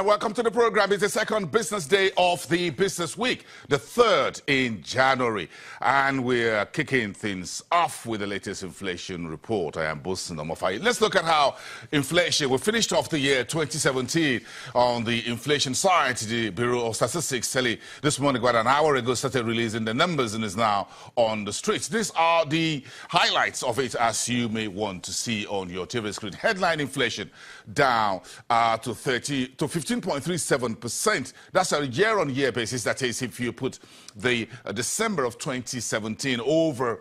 and welcome to the program. It's the second business day of the business week, the 3rd in January. And we're kicking things off with the latest inflation report. I am Bosun Omofai. Let's look at how inflation, we finished off the year 2017 on the inflation side. The Bureau of Statistics this morning, about an hour ago, started releasing the numbers and is now on the streets. These are the highlights of it, as you may want to see on your TV screen. Headline inflation down to 15.37%. That's a year-on-year basis. That is, if you put the December of 2017 over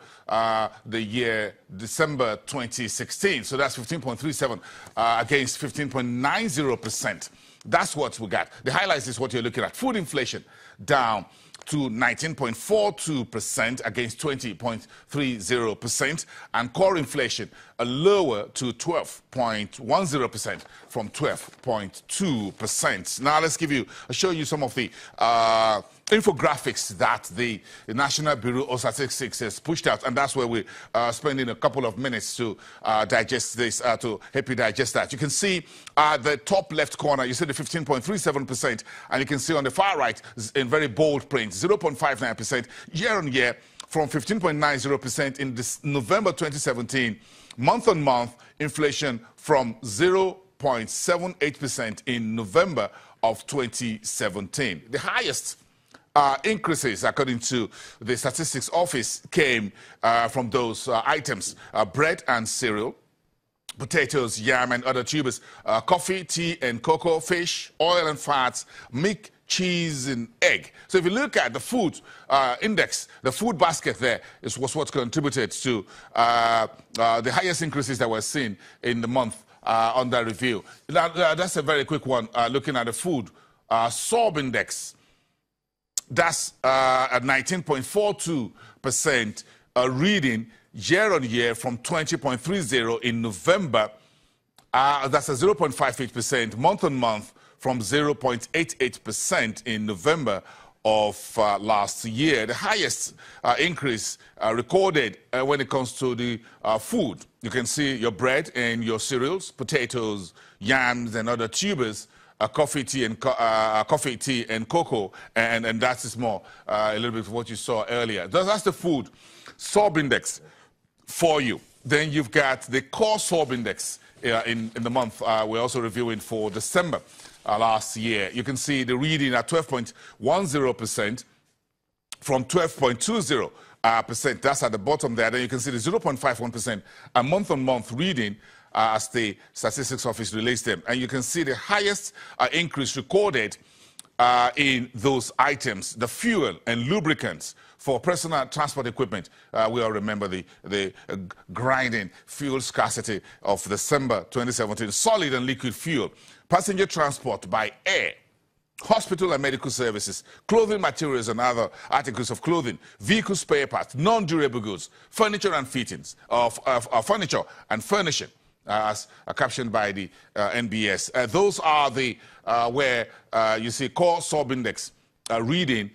the year December 2016. So that's 15.37 against 15.90%. That's what we got. The highlights is what you're looking at. Food inflation down to 19.42% against 20.30%, and core inflation lower to 12.10% from 12.2%. Now let's show you some of the infographics that the National Bureau of Statistics has pushed out, and that's where we're spending a couple of minutes to digest this, to help you digest that. You can see the top left corner, you see the 15.37%, and you can see on the far right, in very bold print, 0.59% year-on-year from 15.90% in November 2017. Month-on-month inflation from 0.78% in November of 2017. The highest increases, according to the Statistics Office, came from those items: bread and cereal, potatoes, yam and other tubers, coffee, tea and cocoa, fish, oil and fats, milk, cheese and egg. So if you look at the food index, the food basket there was what contributed to the highest increases that were seen in the month under review. That's a very quick one, looking at the food. SOB index, that's at 19.42% reading year-on-year from 20.30 in November. That's a 0.58% month-on-month from 0.88% in November of last year. The highest increase recorded when it comes to the food. You can see your bread and your cereals, potatoes, yams and other tubers, coffee, tea and cocoa, and that is more a little bit of what you saw earlier. That's the food SOB index for you. Then you've got the core SOB index in the month. We're also reviewing for December last year. You can see the reading at 12.10% from 12.20%. That's at the bottom there. Then you can see the 0.51% a month-on-month reading as the Statistics Office released them. And you can see the highest increase recorded in those items, the fuel and lubricants for personal transport equipment. We all remember the grinding fuel scarcity of December 2017. Solid and liquid fuel, passenger transport by air, hospital and medical services, clothing materials and other articles of clothing, vehicle spare parts, non-durable goods, furniture and fittings of furniture and furnishing, as captioned by the NBS. Those are the where you see core SOB index reading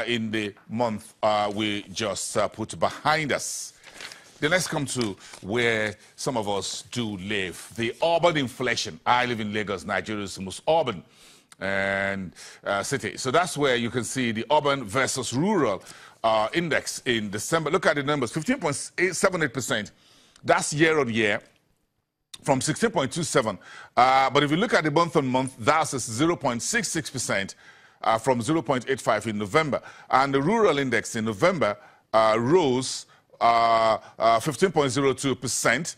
in the month we just put behind us. Then let's come to where some of us do live. The urban inflation. I live in Lagos, Nigeria's most urban city. So that's where you can see the urban versus rural index in December. Look at the numbers, 15.78%. That's year-on-year from 16.27. But if you look at the month-on-month, that's 0.66%. From 0.85 in November. And the rural index in November rose 15.02%.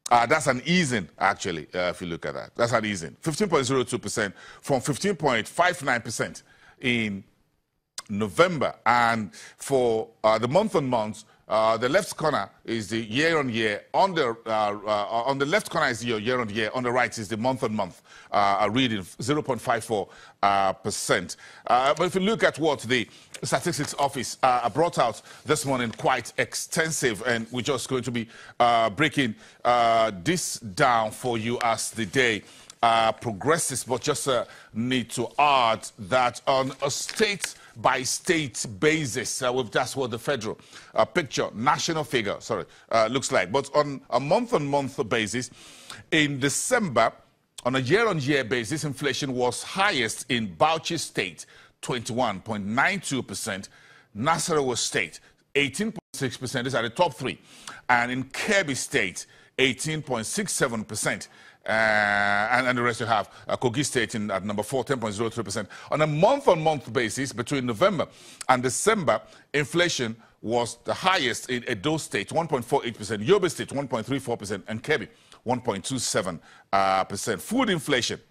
That's an easing, actually, if you look at that. That's an easing. 15.02% from 15.59% in November. And for the month-on-month, the left corner is the year-on-year. On the left corner is your year-on-year. On the right is the month-on-month reading, 0.54%. But if you look at what the Statistics Office brought out this morning, quite extensive, and we're just going to be breaking this down for you as the day progresses. But just need to add that on a state-by-state basis, that's what the federal picture, national figure, looks like. But on a month-on-month basis, in December, On a year-on-year basis, inflation was highest in Bauchi State, 21.92%, Nasarawa State, 18.6%. These are the top three. And in Kebbi State, 18.67%. And the rest you have Kogi State at number 4, 10.03%. On a month-on-month basis, between November and December, inflation was the highest in Edo State, 1.48%, Yobe State, 1.34%, and Kebbi, 1.27%. Food inflation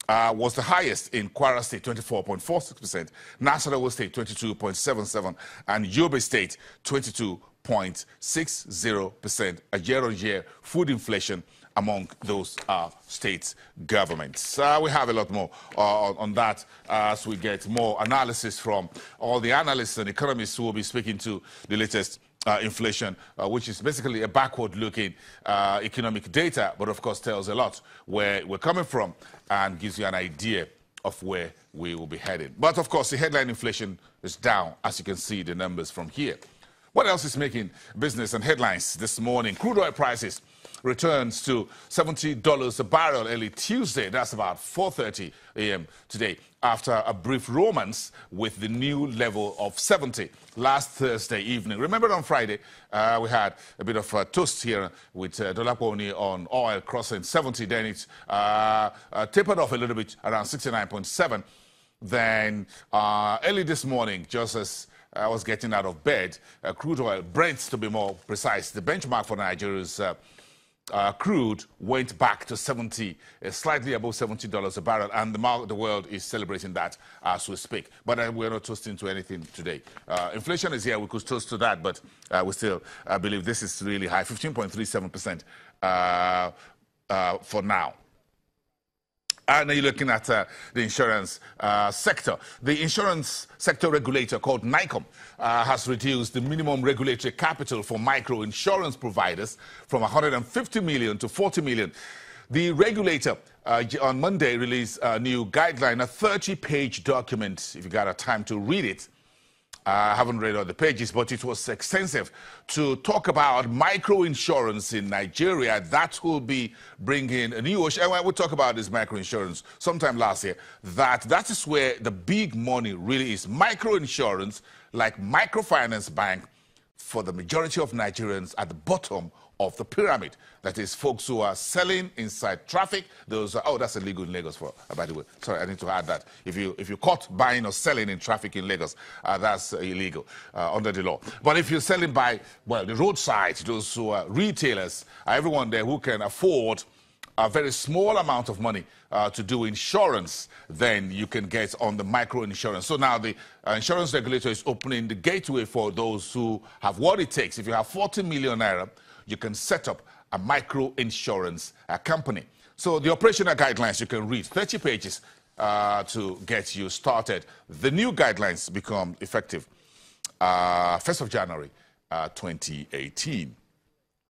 was the highest in Kwara State, 24.46%, Nasarawa State, 22.77%, and Yobe State, 22.60%. A year-on-year food inflation among those states' governments. We have a lot more on that as we get more analysis from all the analysts and economists who will be speaking to the latest inflation, which is basically a backward-looking economic data, but of course tells a lot where we're coming from and gives you an idea of where we will be heading. But of course, the headline inflation is down, as you can see the numbers from here. What else is making business and headlines this morning? Crude oil prices returns to $70 a barrel early Tuesday. That's about 4:30 a.m. today, after a brief romance with the new level of 70 last Thursday evening. Remember on Friday, we had a bit of a toast here with Dolaponi on oil crossing 70. Then it tapered off a little bit around 69.7. Then early this morning, just as I was getting out of bed, crude oil, Brent to be more precise, the benchmark for Nigeria's crude went back to 70, slightly above $70 a barrel, and the world is celebrating that as we speak. But we're not toasting to anything today. Inflation is here, we could toast to that, but we still believe this is really high, 15.37% for now. And you're looking at the insurance sector. The insurance sector regulator called NICOM has reduced the minimum regulatory capital for micro insurance providers from 150 million to 40 million. The regulator on Monday released a new guideline, a 30-page document, if you got a time to read it. I haven't read all the pages, but it was extensive to talk about micro-insurance in Nigeria. That will be bringing a new ocean. And we'll talk about this micro-insurance sometime last year. That is where the big money really is. Micro-insurance, like microfinance bank, for the majority of Nigerians at the bottom of the pyramid. That is, folks who are selling inside traffic. Those are, oh, that's illegal in Lagos, by the way. Sorry, I need to add that. If you're caught buying or selling in traffic in Lagos, that's illegal under the law. But if you're selling by, well, the roadside, those who are retailers, everyone there who can afford a very small amount of money to do insurance, then you can get on the micro insurance. So now the insurance regulator is opening the gateway for those who have what it takes. If you have 40 million naira, you can set up a micro insurance company. So the operational guidelines you can read, 30 pages to get you started. The new guidelines become effective 1st of January 2018.